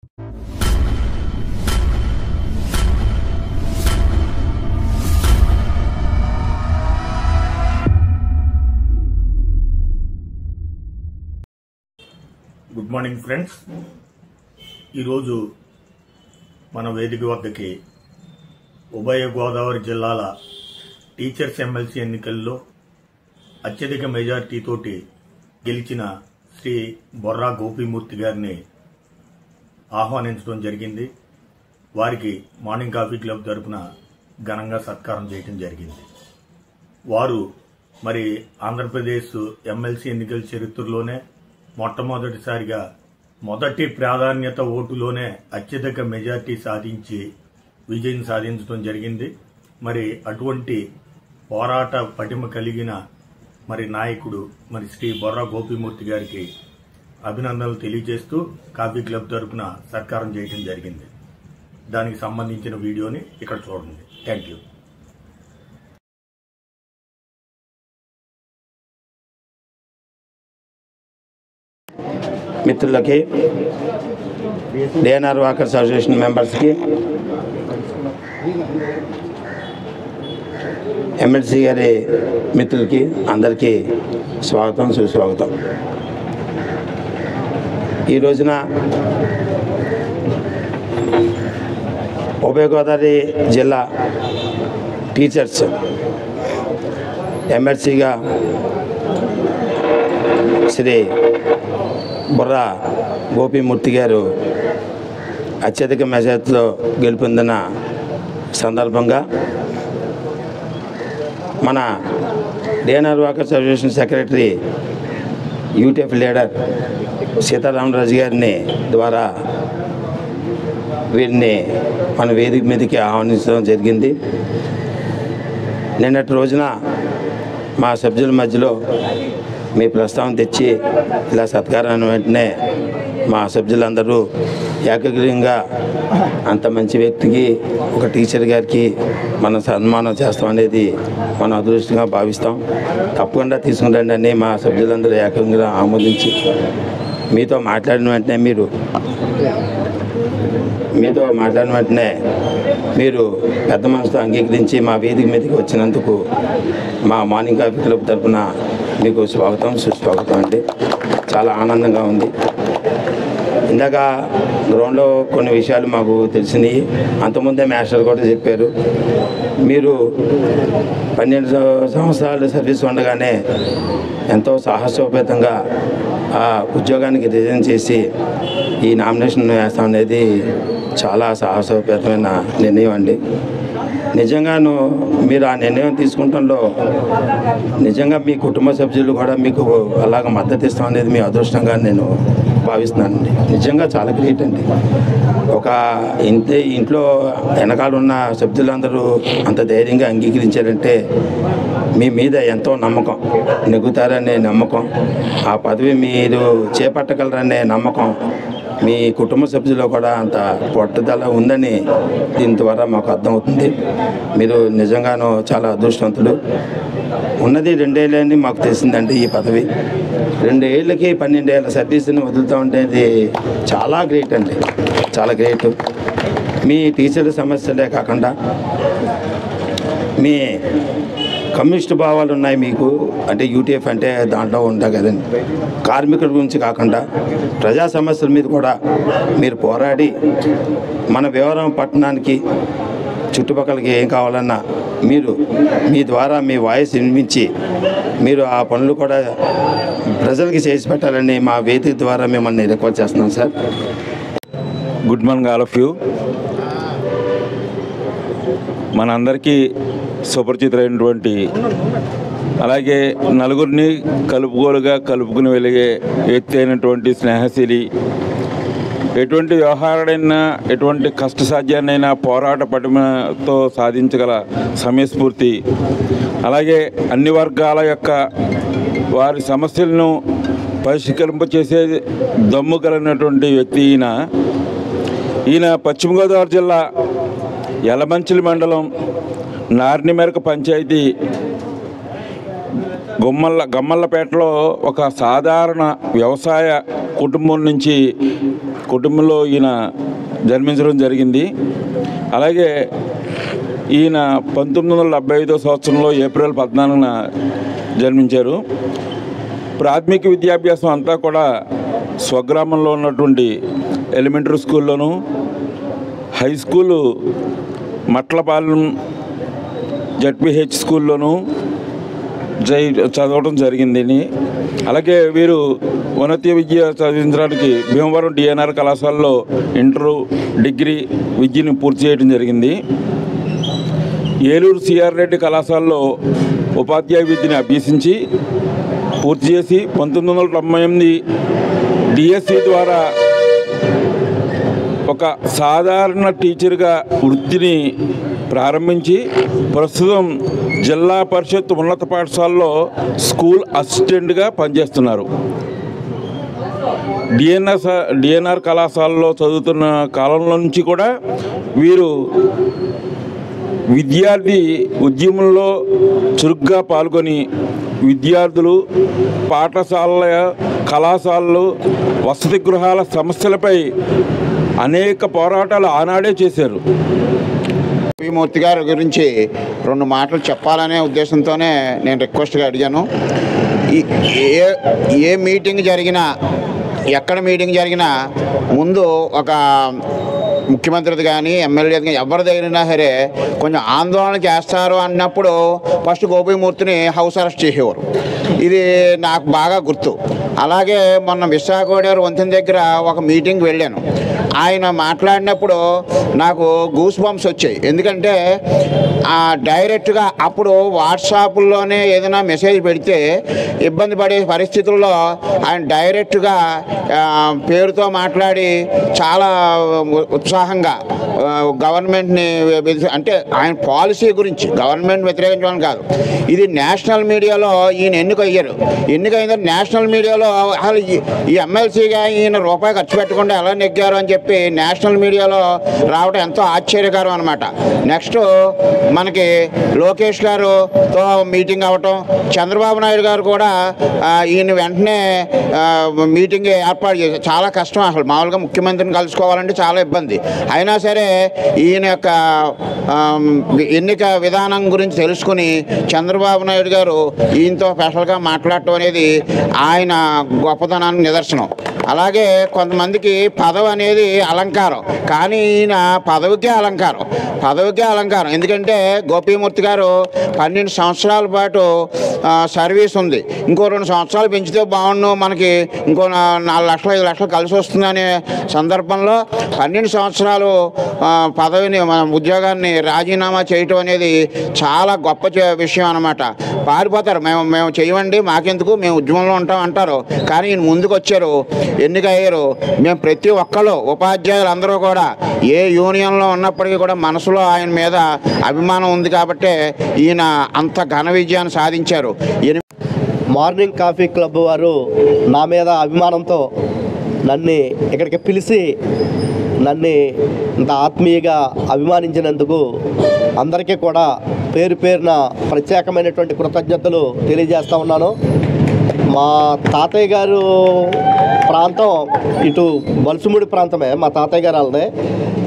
Good morning friends. ఈరోజు మన వేదిక వద్దకి ఉభయ గోదావరి జిల్లాల టీచర్స్ ఎమ్మెల్సీ ఎన్నికల్లో అత్యధిక మెజార్టీతోటి గెలిచిన శ్రీ బొర్రా గోపీమూర్తి గారిని ఆహ్వానించడం జరిగింది. వారికి మార్నింగ్ కాఫీ క్లబ్ తరపున ఘనంగా సత్కారం చేయడం జరిగింది. వారు మరి ఆంధ్రప్రదేశ్ ఎమ్మెల్సీ ఎన్నికల చరిత్రలోనే మొట్టమొదటిసారిగా మొదటి ప్రాధాన్యత ఓటులోనే అత్యధిక మెజార్టీ సాధించి విజయం సాధించడం జరిగింది. మరి అటువంటి పోరాట పటిమ కలిగిన మరి నాయకుడు మరి శ్రీ బొర్రా గోపీమూర్తి గారికి అభినందనలు తెలియజేస్తూ కాఫీ క్లబ్ తరపున సత్కారం చేయడం జరిగింది. దానికి సంబంధించిన వీడియోని ఇక్కడ చూడండి. Thank you. మిత్రులకి, డిఎన్ఆర్ వాకర్స్ అసోసియేషన్ మెంబర్స్కి, ఎమ్మెల్సీ గారి మిత్రులకి అందరికీ స్వాగతం, సుస్వాగతం. ఈ రోజున ఉభయ గోదావరి జిల్లా టీచర్స్ ఎమ్మెల్సీగా శ్రీ బొర్రా గోపీమూర్తి గారు అత్యధిక మెజార్టీతో గెలుపొందిన సందర్భంగా మన DNR walkers association secretary UTF leader Sitaramaraju గారిని ద్వారా వీరిని మన వేదిక మీదకి ఆహ్వానించడం జరిగింది. నిన్నటి రోజున మా సభ్యుల మధ్యలో మీ ప్రస్తావన తెచ్చి ఇలా సత్కారాన్ని వెంటనే మా సభ్యులందరూ ఏకగ్రీవంగా అంత మంచి వ్యక్తికి, ఒక టీచర్ గారికి మనం సన్మానం చేస్తాం అనేది మనం అదృష్టంగా భావిస్తాం. తప్పకుండా తీసుకురండి అని మా సభ్యులందరూ ఏకంగా ఆమోదించి మీతో మాట్లాడిన వెంటనే మీరు పెద్ద మనసుతో అంగీకరించి మా వేదిక మీదకి వచ్చినందుకు మా మార్నింగ్ కాఫీ క్లబ్ తరఫున మీకు స్వాగతం, సుస్వాగతం అండి. చాలా ఆనందంగా ఉంది. ఇందాక గ్రౌండ్లో కొన్ని విషయాలు మాకు తెలిసినాయి. అంతకుముందే మాస్టర్ కూడా చెప్పారు. మీరు 12 సంవత్సరాలు సర్వీస్ ఉండగానే ఎంతో సాహసోపేతంగా ఆ ఉద్యోగానికి రిజైన్ చేసి ఈ నామినేషన్ వేస్తాం అనేది చాలా సాహసోపేతమైన నిర్ణయం అండి. నిజంగాను మీరు ఆ నిర్ణయం తీసుకుంటంలో నిజంగా మీ కుటుంబ సభ్యులు కూడా మీకు అలాగ మద్దతు ఇస్తాం అనేది మీ అదృష్టంగా నేను భావిస్తున్నానండి. నిజంగా చాలా గ్రేట్ అండి. ఒక ఇంట్లో వెనకాల ఉన్న సభ్యులందరూ అంత ధైర్యంగా అంగీకరించారంటే మీ మీద ఎంతో నమ్మకం, నెగ్గుతారనే నమ్మకం, ఆ పదవి మీరు చేపట్టగలరనే నమ్మకం మీ కుటుంబ సభ్యుల్లో కూడా అంత పట్టుదల ఉందని దీని ద్వారా మాకు అర్థమవుతుంది. మీరు నిజంగానూ చాలా అదృష్టవంతులు. ఉన్నది 2 ఏళ్ళని మాకు తెలిసిందండి. ఈ పదవి 2 ఏళ్ళకి 12 ఏళ్ళ సర్వీస్ని వదులుతూ ఉండేది చాలా గ్రేట్ అండి, చాలా గ్రేట్. మీ టీచర్ల సమస్యలే కాకుండా మీ కమ్యూనిస్ట్ భావాలు ఉన్నాయి మీకు, అంటే యూటీఎఫ్ అంటే దాంట్లో ఉంటాయి కదండి. కార్మికుల గురించి కాకుండా ప్రజా సమస్యల మీద కూడా మీరు పోరాడి మన భీమవరం పట్టణానికి చుట్టుపక్కలకి ఏం కావాలన్నా మీరు మీ ద్వారా మీ వాయిస్ వినిపించి మీరు ఆ పనులు కూడా ప్రజలకి చేసి పెట్టాలని మా వేదిక ద్వారా మిమ్మల్ని రిక్వెస్ట్ చేస్తున్నాం sir. Good morning all of you. మనందరికీ సుపరిచితులైనటువంటి, అలాగే నలుగురిని కలుపుకుని వెలిగే వ్యక్తి అయినటువంటి స్నేహశీలి, ఎటువంటి వ్యవహారాడైనా ఎటువంటి కష్టసాధ్యాన్నైనా పోరాట పటిమతో సాధించగల సమయస్ఫూర్తి, అలాగే అన్ని వర్గాల యొక్క వారి సమస్యలను పరిష్కరింపచేసే దమ్ము కలిగినటువంటి వ్యక్తి ఈయన పశ్చిమ గోదావరి జిల్లా యలమంచిలి మండలం నార్నిమెరక పంచాయతీ గమ్మల్లపేటలో ఒక సాధారణ వ్యవసాయ కుటుంబం నుంచి కుటుంబంలో ఈయన జన్మించడం జరిగింది. అలాగే ఈయన 1975 సంవత్సరంలో ఏప్రిల్ 14న జన్మించారు. ప్రాథమిక విద్యాభ్యాసం అంతా కూడా స్వగ్రామంలో ఉన్నటువంటి ఎలిమెంటరీ స్కూల్లోనూ, హై స్కూలు మట్లపాలెం జడ్పీహెచ్ స్కూల్లోనూ చదవడం జరిగింది. అలాగే వీరు ఉన్నత విద్య చదివించడానికి భీమవరం డిఎన్ఆర్ కళాశాలలో ఇంటర్, డిగ్రీ విద్యను పూర్తి చేయడం జరిగింది. ఏలూరు సిఆర్ రెడ్డి కళాశాలలో ఉపాధ్యాయ విద్యని అభ్యసించి పూర్తి చేసి 1998 డిఎస్సి ద్వారా ఒక సాధారణ టీచర్గా వృత్తిని ప్రారంభించి ప్రస్తుతం జిల్లా పరిషత్ ఉన్నత పాఠశాలలో స్కూల్ అసిస్టెంట్గా పనిచేస్తున్నారు. డిఎన్ఆర్ కళాశాలలో చదువుతున్న కాలంలో నుంచి కూడా వీరు విద్యార్థి ఉద్యమంలో చురుగ్గా పాల్గొని విద్యార్థులు, పాఠశాలల, కళాశాలలు, వసతి గృహాల సమస్యలపై అనేక పోరాటాలు ఆనాడే చేశారు. మూర్తి గారి గురించి 2 మాటలు చెప్పాలనే ఉద్దేశంతోనే నేను రిక్వెస్ట్గా అడిగాను. ఏ మీటింగ్ జరిగినా, ఎక్కడ మీటింగ్ జరిగినా ముందు ఒక ముఖ్యమంత్రిది కానీ ఎమ్మెల్యేది కానీ ఎవరి దగ్గరైనా సరే కొంచెం ఆందోళన చేస్తారు అన్నప్పుడు ఫస్ట్ గోపీమూర్తిని హౌస్ అరెస్ట్ చేసేవారు. ఇది నాకు బాగా గుర్తు. అలాగే మొన్న విశాఖపట్నం వంతెన దగ్గర ఒక మీటింగ్ వెళ్ళాను. ఆయన మాట్లాడినప్పుడు నాకు గూస్ బంప్స్ వచ్చాయి. ఎందుకంటే డైరెక్ట్గా అప్పుడు వాట్సాప్లోనే ఏదైనా మెసేజ్ పెడితే ఇబ్బంది పడే పరిస్థితుల్లో ఆయన డైరెక్ట్గా పేరుతో మాట్లాడి చాలా ఉత్సాహంగా గవర్నమెంట్ని అంటే ఆయన పాలసీ గురించి, గవర్నమెంట్ వ్యతిరేకించడం కాదు, ఇది నేషనల్ మీడియాలో ఈయన ఎన్నికయ్యారు. ఎన్నికైన నేషనల్ మీడియాలో అసలు ఈ ఎమ్మెల్సీగా ఈయన రూపాయి ఖర్చు పెట్టకుండా ఎలా నెగ్గారు అని చెప్పి నేషనల్ మీడియాలో రావడం ఎంతో ఆశ్చర్యకరం అనమాట. నెక్స్ట్ మనకి లోకేష్ గారుతో మీటింగ్ అవ్వటం, చంద్రబాబు నాయుడు గారు కూడా ఈయన వెంటనే మీటింగ్ ఏర్పాటు చేశారు. చాలా కష్టం అసలు, మామూలుగా ముఖ్యమంత్రిని కలుసుకోవాలంటే చాలా ఇబ్బంది. అయినా సరే ఈయన యొక్క ఎన్నిక విధానం గురించి తెలుసుకుని చంద్రబాబు నాయుడు గారు ఈయనతో స్పెషల్గా మాట్లాడటం అనేది ఆయన గొప్పతనానికి నిదర్శనం. అలాగే కొంతమందికి పదవి అనేది అలంకారం, కానీ ఈయన పదవికే అలంకారం. ఎందుకంటే గోపీమూర్తి గారు 12 సంవత్సరాల పాటు సర్వీస్ ఉంది. ఇంకో 2 సంవత్సరాలు పెంచితే బాగుండు, మనకి ఇంకో 4 లక్షలు 5 లక్షలు కలిసి వస్తుందనే సందర్భంలో 12 సంవత్సరాలు పదవిని, ఉద్యోగాన్ని రాజీనామా చేయటం అనేది చాలా గొప్ప విషయం అన్నమాట. పారిపోతారు, మేము చేయమండి, మాకెందుకు, మేము ఉద్యమంలో ఉంటాం అంటారు. కానీ ఈయన ముందుకు వచ్చారు, ఎన్నికయ్యారు. మేము ప్రతి ఒక్కరు, ఉపాధ్యాయులు అందరూ కూడా ఏ యూనియన్లో ఉన్నప్పటికీ కూడా మనసులో ఆయన మీద అభిమానం ఉంది కాబట్టి ఈయన అంత ఘన విజయాన్ని సాధించారు. మార్నింగ్ కాఫీ క్లబ్ వారు నా మీద అభిమానంతో నన్ను ఇక్కడికి పిలిచి నన్ను ఇంత ఆత్మీయంగా అభిమానించినందుకు అందరికీ కూడా పేరు పేరున ప్రత్యేకమైనటువంటి కృతజ్ఞతలు తెలియజేస్తూ ఉన్నాను. మా తాతయ్య గారు ప్రాంతం ఇటు బల్సుముడి ప్రాంతమే, మా తాతయ్య గారు వాళ్ళదే.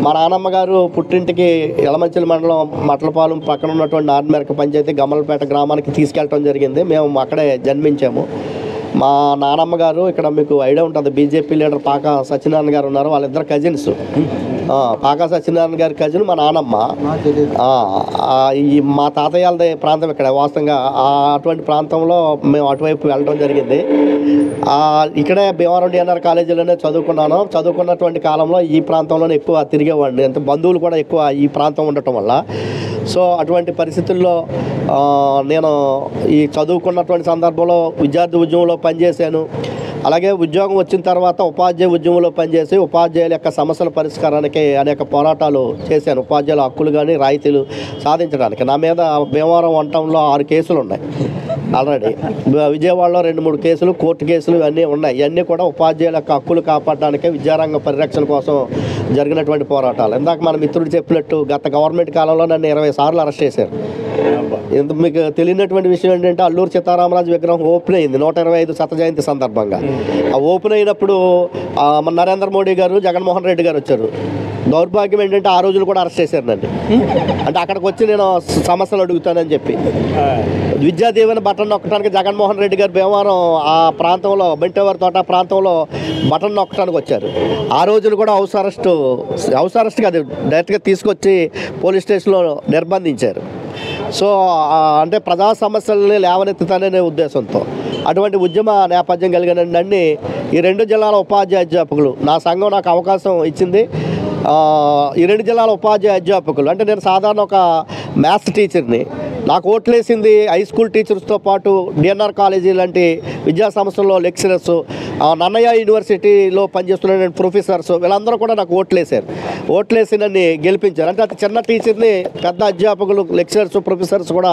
మా నాన్నమ్మ గారు పుట్టింటికి యలమంచిలి మండలం మట్లపాలెం పక్కన ఉన్నటువంటి నార్మేరక పంచాయతీ గమ్మలపేట గ్రామానికి తీసుకెళ్ళటం జరిగింది. మేము అక్కడే జన్మించాము. మా నానమ్మ గారు ఇక్కడ మీకు ఐడియా ఉంటుంది, బీజేపీ లీడర్ పాకా సత్యనారాయణ గారు ఉన్నారు, వాళ్ళిద్దరు కజిన్స్. పాకా సత్యనారాయణ గారి కజిన్ మా నానమ్మ. ఈ మా తాతయ్యలది ప్రాంతం ఇక్కడ వాస్తవంగా అటువంటి ప్రాంతంలో మేము అటువైపు వెళ్ళడం జరిగింది. ఇక్కడే భీమవరం డిఎన్ఆర్ కాలేజీలోనే చదువుకున్నటువంటి కాలంలో ఈ ప్రాంతంలోనే ఎక్కువ తిరిగేవాడిని. అంటే బంధువులు కూడా ఎక్కువ ఈ ప్రాంతం ఉండటం వల్ల. సో అటువంటి పరిస్థితుల్లో నేను ఈ చదువుకున్నటువంటి సందర్భంలో విద్యార్థి ఉద్యమంలో పనిచేశాను. అలాగే ఉద్యోగం వచ్చిన తర్వాత ఉపాధ్యాయ ఉద్యమంలో పనిచేసి ఉపాధ్యాయుల యొక్క సమస్యల పరిష్కారానికి అనేక పోరాటాలు చేశాను. ఉపాధ్యాయుల హక్కులు కానీ రాయితీలు సాధించడానికి. నా మీద భీమవరం వంటంలో 6 కేసులు ఉన్నాయి ఆల్రెడీ. విజయవాడలో 2-3 కేసులు, కోర్టు కేసులు ఇవన్నీ ఉన్నాయి. ఇవన్నీ కూడా ఉపాధ్యాయుల యొక్క హక్కులు కాపాడడానికి, విద్యారంగ పరిరక్షణ కోసం జరిగినటువంటి పోరాటాలు. ఇందాక మన మిత్రుడు చెప్పినట్టు గత గవర్నమెంట్ కాలంలో నన్ను 20 సార్లు అరెస్ట్ చేశారు. ఇంత మీకు తెలియనటువంటి విషయం ఏంటంటే అల్లూరు సీతారామరాజు విగ్రహం ఓపెన్ అయింది 125 శత జయంతి సందర్భంగా. ఆ ఓపెన్ అయినప్పుడు మన నరేంద్ర మోడీ గారు, జగన్మోహన్ రెడ్డి గారు వచ్చారు. దౌర్భాగ్యం ఏంటంటే ఆ రోజులు కూడా అరెస్ట్ చేశారు నన్ను. అంటే అక్కడికి వచ్చి నేను సమస్యలు అడుగుతానని చెప్పి విద్యా దీవెన బటన్ నొక్కడానికి జగన్మోహన్ రెడ్డి గారు భీమవరం ఆ ప్రాంతంలో బెంటేవారి తోట ప్రాంతంలో బటన్ నొక్కడానికి వచ్చారు. ఆ రోజులు కూడా హౌస్ అరెస్ట్ కాదు, డైరెక్ట్గా తీసుకొచ్చి పోలీస్ స్టేషన్లో నిర్బంధించారు. సో అంటే ప్రజా సమస్యల్ని లేవనెత్తుతాననే ఉద్దేశంతో అటువంటి ఉద్యమ నేపథ్యం కలిగిన నన్ను ఈ 2 జిల్లాల ఉపాధ్యాయ అధ్యాపకులు, నా సంఘం నాకు అవకాశం ఇచ్చింది. ఈ 2 జిల్లాల ఉపాధ్యాయ అధ్యాపకులు అంటే నేను సాధారణ ఒక మ్యాథ్స్ టీచర్ని. నాకు ఓట్లేసింది హై స్కూల్ టీచర్స్తో పాటు డిఎన్ఆర్ కాలేజీ లాంటి విద్యా సంస్థల్లో లెక్చరర్స్, నన్నయ్య యూనివర్సిటీలో పనిచేస్తున్న ప్రొఫెసర్స్, వీళ్ళందరూ కూడా నాకు ఓట్లేసి నన్ను గెలిపించారు. అంటే అతి చిన్న టీచర్ని పెద్ద అధ్యాపకులు, లెక్చరర్స్, ప్రొఫెసర్స్ కూడా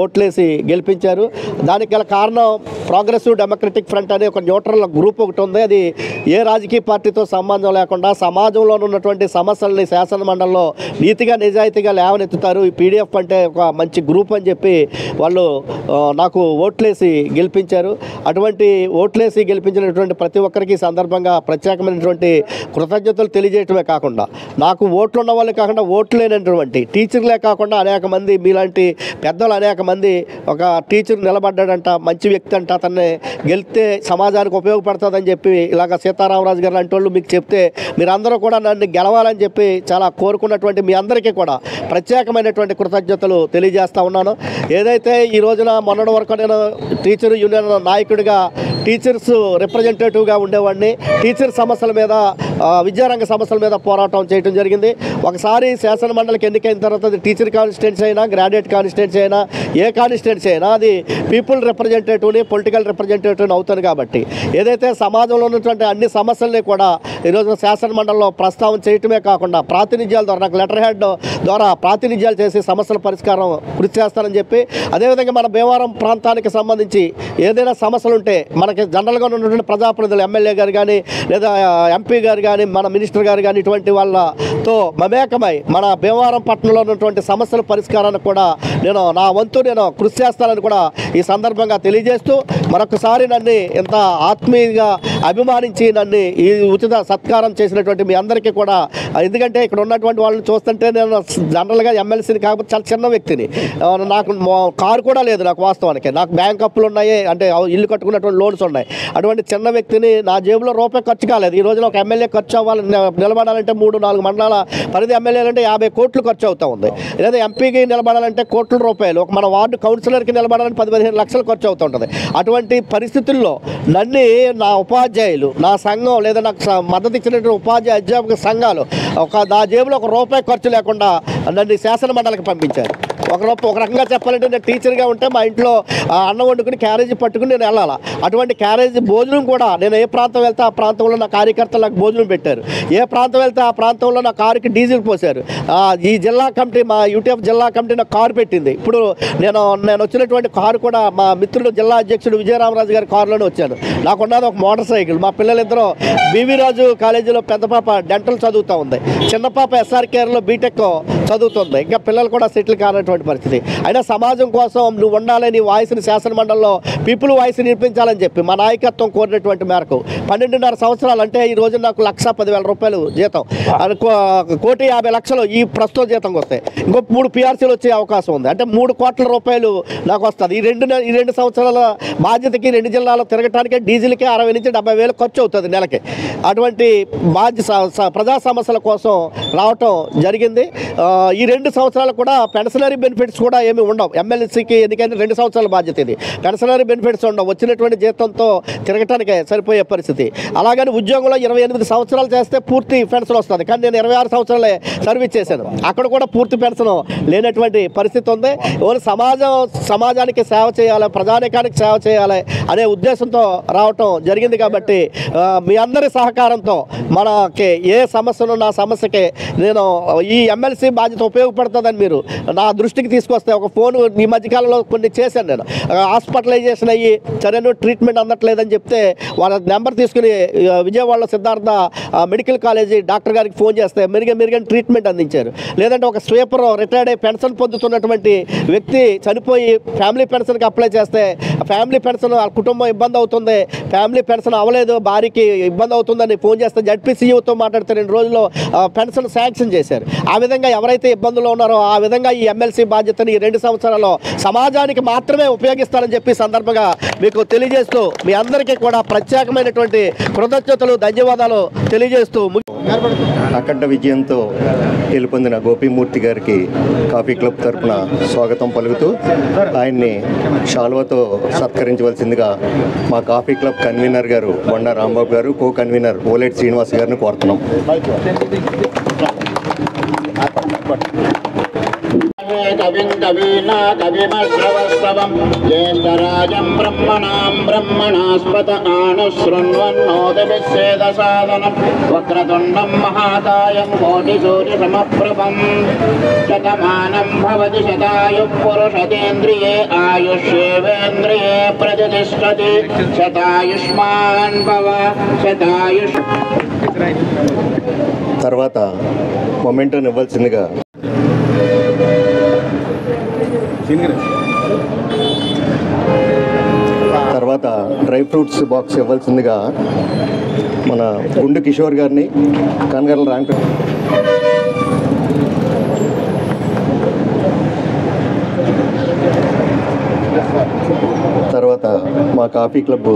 ఓట్లేసి గెలిపించారు. దానికి గల కారణం ప్రోగ్రెసివ్ డెమోక్రటిక్ ఫ్రంట్ అనే ఒక న్యూట్రల్ గ్రూప్ ఒకటి ఉంది. అది ఏ రాజకీయ పార్టీతో సంబంధం లేకుండా సమాజంలో ఉన్నటువంటి సమస్యల్ని శాసన మండలిలో నీతిగా నిజాయితీగా లేవనెత్తుతారు. ఈ పీడిఎఫ్ అంటే ఒక మంచి గ్రూప్ అని చెప్పి వాళ్ళు నాకు ఓట్లేసి గెలిపించారు. అటువంటి ఓట్లేసి గెలిపించినటువంటి ప్రతి ఒక్కరికి సందర్భంగా ప్రత్యేకమైనటువంటి కృతజ్ఞతలు తెలియజేయటమే కాకుండా, నాకు ఓట్లు ఉన్న వాళ్ళే కాకుండా ఓట్లు లేనటువంటి టీచర్లే కాకుండా అనేక మంది మీలాంటి పెద్దలు అనేక మంది ఒక టీచర్ నిలబడ్డాడంట, మంచి వ్యక్తి అంట, అతన్ని గెలిస్తే సమాజానికి ఉపయోగపడుతుందని చెప్పి ఇలాగ సీతారామరాజు గారు లాంటి వాళ్ళు మీకు చెప్తే మీరందరూ కూడా నన్ను గెలవాలని చెప్పి చాలా కోరుకున్నటువంటి మీ అందరికీ కూడా ప్రత్యేకమైనటువంటి కృతజ్ఞతలు తెలియజేస్తా ఉన్నాను. ఏదైతే ఈ రోజున మొన్నటి వరకు నేను టీచర్ యూనియన్ నాయకుడిగా, టీచర్స్ రిప్రజెంటేటివ్గా ఉండేవాడిని. టీచర్ సమస్యల మీద, విద్యారంగ సమస్యల మీద పోరాటం చేయడం జరిగింది. ఒకసారి శాసన మండలికి ఎన్నికైన తర్వాత అది టీచర్ కాన్స్టిట్యున్సీ అయినా, గ్రాడ్యుయేట్ కాన్స్టిట్యున్సీ అయినా, ఏ కాన్స్టిట్యున్సీ అయినా అది పీపుల్ రిప్రజెంటేటివ్ని, పొలిటికల్ రిప్రజెంటేటివ్ని అవుతాను. కాబట్టి ఏదైతే సమాజంలో ఉన్నటువంటి అన్ని సమస్యల్ని కూడా ఈరోజు శాసన మండలిలో ప్రస్తావన చేయటమే కాకుండా ప్రాతినిధ్యాల ద్వారా, నాకు లెటర్ హెడ్ ద్వారా ప్రాతినిధ్యాలు చేసి సమస్యల పరిష్కారం కృషి చేస్తానని చెప్పి, అదేవిధంగా మన భీమవరం ప్రాంతానికి సంబంధించి ఏదైనా సమస్యలు ఉంటే మనకి జనరల్గా ఉన్నటువంటి ప్రజాప్రతినిధులు, ఎమ్మెల్యే గారు కానీ లేదా ఎంపీ గారు కానీ, మన మినిస్టర్ గారు కానీ, ఇటువంటి వాళ్ళతో మమేకమై మన భీమవరం పట్టణంలో ఉన్నటువంటి సమస్యల పరిష్కారానికి కూడా నా వంతు కృషి చేస్తానని కూడా ఈ సందర్భంగా తెలియజేస్తూ, మరొకసారి నన్ను ఇంత ఆత్మీయంగా అభిమానించి నన్ను ఈ ఉచిత సత్కారం చేసినటువంటి మీ అందరికీ కూడా, ఎందుకంటే ఇక్కడ ఉన్నటువంటి వాళ్ళని చూస్తుంటే నేను జనరల్గా ఎమ్మెల్సీని కాకపోతే చాలా చిన్న వ్యక్తిని. నాకు కారు కూడా లేదు. నాకు వాస్తవానికి నాకు బ్యాంక్ అప్పులు ఉన్నాయి, అంటే ఇల్లు కట్టుకున్నటువంటి లోన్స్ ఉన్నాయి. అటువంటి చిన్న వ్యక్తిని. నా జేబులో రూపాయి ఖర్చు కాలేదు. ఈ రోజున ఒక ఎమ్మెల్యే ఖర్చు అవ్వాలి, నిలబడాలంటే 3-4 మండలాల పరిధి ఎమ్మెల్యేలంటే 50 కోట్లు ఖర్చు అవుతూ ఉంది. లేదా ఎంపీకి నిలబడాలంటే కోట్ల రూపాయలు, ఒక మన వార్డు కౌన్సిలర్కి నిలబడాలంటే 10-15 లక్షలు ఖర్చు అవుతూ ఉంటుంది. అటువంటి పరిస్థితుల్లో నన్ను నా ఉపాధ్యాయులు, నా సంఘం లేదా నాకు మద్దతు ఇచ్చినటువంటి ఉపాధ్యాయ అధ్యాపక సంఘాలు నా జేబులో ఒక రూపాయి ఖర్చు లేకుండా నన్ను శాసన మండలికి పంపించారు. ఒక రకంగా చెప్పాలంటే నేను టీచర్గా ఉంటే మా ఇంట్లో అన్నం వండుకుని క్యారేజీ పట్టుకుని నేను వెళ్ళాలి. అటువంటి క్యారేజీ భోజనం కూడా నేను ఏ ప్రాంతం వెళ్తే ఆ ప్రాంతంలో నా కార్యకర్తలు నాకు భోజనం పెట్టారు. ఏ ప్రాంతం వెళ్తే ఆ ప్రాంతంలో నా కారుకి డీజిల్ పోసారు. ఈ జిల్లా కమిటీ, మా యూటీఎఫ్ జిల్లా కమిటీ నాకు కారు పెట్టింది. ఇప్పుడు నేను వచ్చినటువంటి కారు కూడా మా మిత్రుడు జిల్లా అధ్యక్షుడు విజయరామరాజు గారి కారులోనే వచ్చాను. నాకున్నది ఒక మోటార్ సైకిల్. మా పిల్లలిద్దరూ బీవీ రాజు కాలేజీలో పెద్ద పాప డెంటల్ చదువుతూ ఉంది, చిన్న పాప ఎస్ఆర్కేఆర్లో బీటెక్ చదువుతుంది. ఇంకా పిల్లలు కూడా సెటిల్ కానటువంటి పరిస్థితి. అయినా సమాజం కోసం నువ్వు ఉండాలి, నీ వాయిస్ని శాసన మండలిలో పీపుల్ వాయిస్ వినిపించాలని చెప్పి మా నాయకత్వం కోరినటువంటి మేరకు 12.5 సంవత్సరాలు అంటే ఈ రోజు నాకు 1,10,000 రూపాయలు జీతం, 1,50,00,000 ఈ ప్రస్తుత జీతం వస్తాయి. ఇంకో 3 పిఆర్సీలు వచ్చే అవకాశం ఉంది. అంటే 3 కోట్ల రూపాయలు నాకు వస్తుంది. ఈ రెండు సంవత్సరాల బాధ్యతకి 2 జిల్లాలో తిరగటానికే డీజిల్కే 60,000 నుంచి 70,000 ఖర్చు అవుతుంది నెలకి. అటువంటి ప్రజా సమస్యల కోసం రావటం జరిగింది. ఈ 2 సంవత్సరాలు కూడా పెన్షనరీ బెనిఫిట్స్ కూడా ఏమి ఉండవు. ఎమ్మెల్సీకి ఎందుకంటే 2 సంవత్సరాల బాధ్యత ఇది. పెన్షనరీ బెనిఫిట్స్ ఉండవు. వచ్చినటువంటి జీతంతో తిరగటానికే సరిపోయే పరిస్థితి. అలాగని ఉద్యోగంలో 28 సంవత్సరాలు చేస్తే పూర్తి పెన్షన్ వస్తుంది. కానీ నేను 26 సంవత్సరాలే సర్వీస్ చేశాను. అక్కడ కూడా పూర్తి పెన్షన్ లేనటువంటి పరిస్థితి ఉంది. సమాజానికి సేవ చేయాలి, ప్రజానికానికి సేవ చేయాలి అనే ఉద్దేశంతో రావటం జరిగింది. కాబట్టి మీ అందరి సహకారంతో మనకి ఏ సమస్యను, నా సమస్యకి నేను ఈ ఎమ్మెల్సీ బాధ్యత బాధ్యత ఉపయోగపడుతుందని మీరు నా దృష్టికి తీసుకొస్తే ఒక ఫోన్ ఈ మధ్యకాలంలో కొన్ని చేశాను నేను. హాస్పిటలైజేషన్ అయ్యి సరైన ట్రీట్మెంట్ అందట్లేదని చెప్తే వాళ్ళ నెంబర్ తీసుకుని విజయవాడలో సిద్ధార్థ మెడికల్ కాలేజీ డాక్టర్ గారికి ఫోన్ చేస్తే మెరుగైన ట్రీట్మెంట్ అందించారు. లేదంటే ఒక స్వీపర్ రిటైర్డ్ అయ్యి పెన్షన్ పొందుతున్నటువంటి వ్యక్తి చనిపోయి ఫ్యామిలీ పెన్షన్కి అప్లై చేస్తే ఫ్యామిలీ పెన్షన్ వాళ్ళ కుటుంబం ఇబ్బంది అవుతుంది, ఫ్యామిలీ పెన్షన్ అవ్వలేదు, భార్యకి ఇబ్బంది అవుతుందని ఫోన్ చేస్తే జడ్పీసీయూతో మాట్లాడితే 2 రోజుల్లో పెన్షన్ శాంక్షన్ చేశారు. ఆ విధంగా ఎవరైతే ఇబ్బందుల్లో ఉన్నారో ఆ విధంగా ఈ ఎమ్మెల్సీ బాధ్యతని 2 సంవత్సరాల్లో సమాజానికి మాత్రమే ఉపయోగిస్తారని చెప్పి సందర్భంగా మీకు తెలియజేస్తూ మీ అందరికీ కూడా ప్రత్యేకమైనటువంటి కృతజ్ఞతలు, ధన్యవాదాలు తెలియజేస్తూ అఖండ విజయంతో గెలుపొందిన గోపీమూర్తి గారికి కాఫీ క్లబ్ తరఫున స్వాగతం పలుకుతూ ఆయన్ని శాల్వతో సత్కరించవలసిందిగా మా కాఫీ క్లబ్ కన్వీనర్ గారు బొండా రాంబాబు గారు, కో కన్వీనర్ ఓలేటి శ్రీనివాస్ గారిని కోరుతున్నాం. కవిం కవీనా కవిమశ్రవస్తవం జ్యేష్ఠరాజం బ్రహ్మణాం బ్రహ్మణాస్పత ఆనుశృణ్వన్నోదవిచ్ఛేద సాధనం వక్రతుండం మహాకాయం కోటిసూర్య సమప్రభం శతమానం భవతి శతాయుః పురుషేంద్రియే ఆయుష్యేవేంద్రియే ప్రతిష్టతి శతాయుష్మాన్ భవ శతాయుష్. తర్వాత మొమెంటోని ఇవ్వాల్సిందిగా తర్వాత డ్రై ఫ్రూట్స్ బాక్స్ ఇవ్వాల్సిందిగా మన గుండు కిషోర్ గారిని, కనగర్ల ర్యాంక్. తర్వాత మా కాఫీ క్లబ్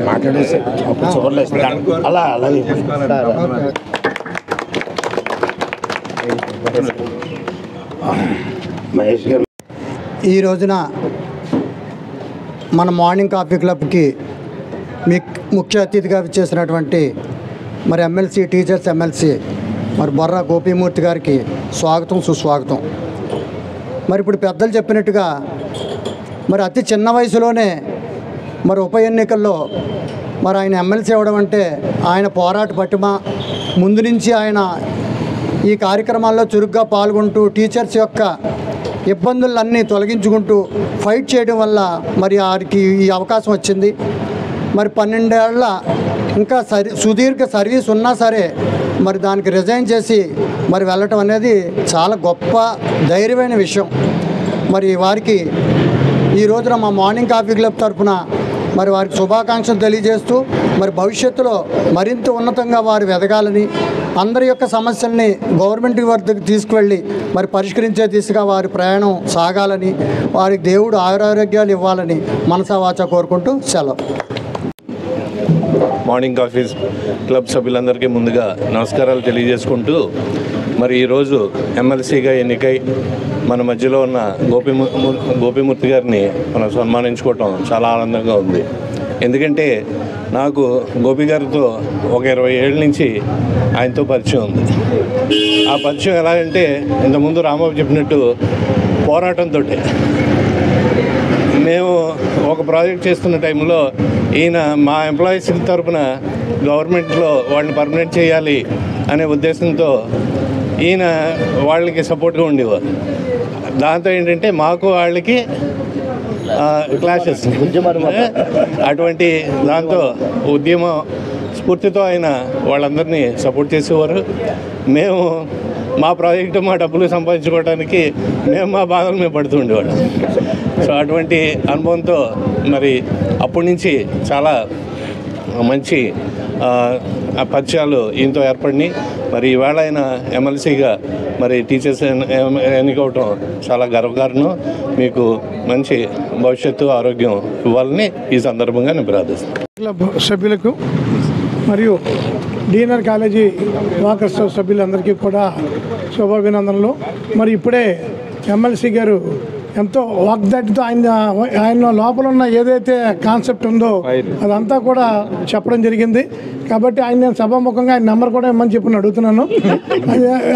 మాట్లాడేసి అప్పుడు చూడలేదు అలా అలాగే మహేష్ గారు ఈ రోజున మన మార్నింగ్ కాఫీ క్లబ్కి ముఖ్య అతిథిగా చేసినటువంటి మరి ఎమ్మెల్సీ టీచర్స్ ఎమ్మెల్సీ మరి బొర్రా గోపీమూర్తి గారికి స్వాగతం, సుస్వాగతం. మరి ఇప్పుడు పెద్దలు చెప్పినట్టుగా మరి అతి చిన్న వయసులోనే మరి ఉప ఎన్నికల్లో మరి ఆయన ఎమ్మెల్సీ అవ్వడం అంటే ఆయన పోరాట పటిమ, ముందు నుంచి ఆయన ఈ కార్యక్రమాల్లో చురుగ్గా పాల్గొంటూ టీచర్స్ యొక్క ఇబ్బందులన్నీ తొలగించుకుంటూ ఫైట్ చేయడం వల్ల మరి వారికి ఈ అవకాశం వచ్చింది. మరి 12 ఏళ్ళ ఇంకా సుదీర్ఘ సర్వీస్ ఉన్నా సరే మరి దానికి రిజైన్ చేసి మరి వెళ్ళటం అనేది చాలా గొప్ప ధైర్యమైన విషయం. మరి వారికి ఈ రోజున మా మార్నింగ్ కాఫీ క్లబ్ తరఫున మరి వారికి శుభాకాంక్షలు తెలియజేస్తూ మరి భవిష్యత్తులో మరింత ఉన్నతంగా వారు ఎదగాలని, అందరి యొక్క సమస్యల్ని గవర్నమెంట్ వద్దకు తీసుకువెళ్ళి మరి పరిష్కరించే దిశగా వారి ప్రయాణం సాగాలని, వారికి దేవుడు ఆయురారోగ్యాలు ఇవ్వాలని మనసా వాచా కోరుకుంటూ సెలవు. మార్నింగ్ కాఫీ క్లబ్ సభ్యులందరికీ ముందుగా నమస్కారాలు తెలియజేసుకుంటూ మరి ఈరోజు ఎమ్మెల్సీగా ఎన్నికై మన మధ్యలో ఉన్న గోపీమూర్తి గారిని మనం సన్మానించుకోవటం చాలా ఆనందంగా ఉంది. ఎందుకంటే నాకు గోపి గారితో ఒక 20 ఏళ్ళ నుంచి ఆయనతో పరిచయం ఉంది. ఆ పరిచయం ఎలాగంటే ఇంతకుముందు రాంబాబు చెప్పినట్టు పోరాటంతో. మేము ఒక ప్రాజెక్ట్ చేస్తున్న టైంలో ఈయన మా ఎంప్లాయీస్ తరఫున గవర్నమెంట్లో వాళ్ళని పర్మనెంట్ చేయాలి అనే ఉద్దేశంతో ఈయన వాళ్ళకి సపోర్ట్గా ఉండేవారు. దాంతో ఏంటంటే మాకు వాళ్ళకి క్లాషెస్, అటువంటి దాంతో ఉద్యమ స్ఫూర్తితో ఆయన వాళ్ళందరినీ సపోర్ట్ చేసేవారు. మేము మా ప్రాజెక్టు మా డబ్బులు సంపాదించుకోవడానికి మేము మా బాధలు మేము పడుతూ ఉండేవాళ్ళం. సో అటువంటి అనుభవంతో మరి అప్పటి నుంచి చాలా మంచి పరిచయాలు ఈయనతో ఏర్పడినాయి. మరి ఈవేళ ఆయన ఎమ్మెల్సీగా మరి టీచర్స్ ఎన్నికవటం చాలా గర్వకారణం. మీకు మంచి భవిష్యత్తు, ఆరోగ్యం ఇవ్వాలని ఈ సందర్భంగా నేను ప్రార్థిస్తాను. క్లబ్ సభ్యులకు మరియు డిఎన్ఆర్ కాలేజీ వాకర్స్ సభ్యులందరికీ కూడా శుభాభినందనలు. మరి ఇప్పుడే ఎమ్మెల్సీ గారు ఎంతో వాగ్దాటితో ఆయన లోపల ఉన్న ఏదైతే కాన్సెప్ట్ ఉందో అదంతా కూడా చెప్పడం జరిగింది. కాబట్టి ఆయన నేను సభాముఖంగా ఆయన నెంబర్ కూడా ఇమ్మని చెప్పి అడుగుతున్నాను.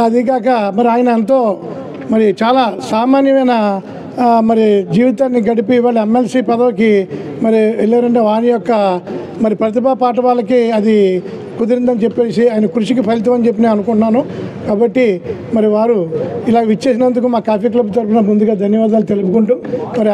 అది కాక మరి ఆయన ఎంతో మరి చాలా సామాన్యమైన మరి జీవితాన్ని గడిపి వాళ్ళ ఎమ్మెల్సీ పదవికి మరి వెళ్ళారంటే వారి యొక్క మరి ప్రతిభా పాఠవాళ్ళకి అది కుదిరిందని చెప్పేసి ఆయన కృషికి ఫలితం అని చెప్పి నేను అనుకుంటున్నాను. కాబట్టి మరి వారు ఇలా విచ్చేసినందుకు మా కాఫీ క్లబ్ తరఫున ముందుగా ధన్యవాదాలు తెలుపుకుంటూ మరి